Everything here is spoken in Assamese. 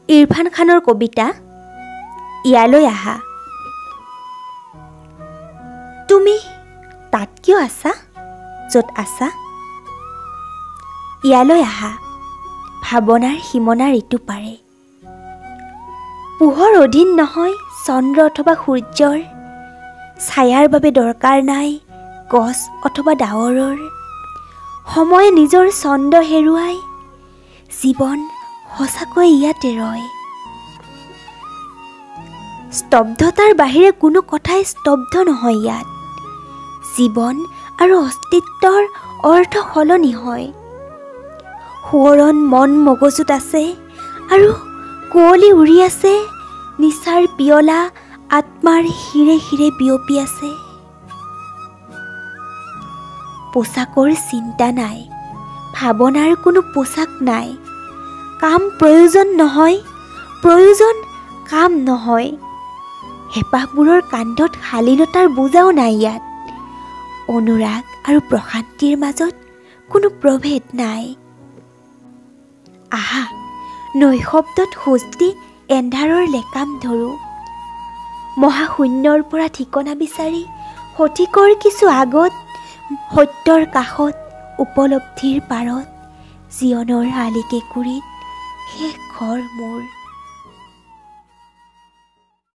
ইৰফান খানৰ কবিতা ইয়ালৈ আহা। তুমি তাত কিয় আছা, য'ত আছা? ইয়ালৈ আহা, ভাৱনাৰ সীমনা ঋতু পাৰে। পোহৰ অধীন নহয় চন্দ্ৰ অথবা সূৰ্যৰ, ছায়াৰ বাবে দৰকাৰ নাই গছ অথবা ডাৱৰৰ। সময়ে নিজৰ ছন্দ হেৰুৱাই, জীৱন সঁচাকৈ ইয়াতে ৰয়। স্তব্ধতাৰ বাহিৰে কোনো কথাই স্তব্ধ নহয় ইয়াত। জীৱন আৰু অস্তিত্বৰ অৰ্থ সলনি হয়। সোঁৱৰণ মন মগজুত আছে আৰু কুঁৱলী উৰি আছে, নিচাৰ পিয়লা আত্মাৰ শিৰে শিৰে বিয়পি আছে। পোচাকৰ চিন্তা নাই, ভাৱনাৰ কোনো পোচাক নাই। কাম প্ৰয়োজন নহয়, প্ৰয়োজন কাম নহয়। হেঁপাহবোৰৰ কান্ধত শালীনতাৰ বোজাও নাই ইয়াত। অনুৰাগ আৰু প্ৰশান্তিৰ মাজত কোনো প্ৰভেদ নাই। আহা, নৈশব্দত খোজ দি এন্ধাৰৰ লেকাম ধৰোঁ। মহাশূন্যৰ পৰা ঠিকনা বিচাৰি সঠিকৰ কিছু আগত, সত্যৰ কাষত, উপলব্ধিৰ পাৰত, জীৱনৰ আলিকেঁকুৰিত শেষ ঘৰ মোৰ।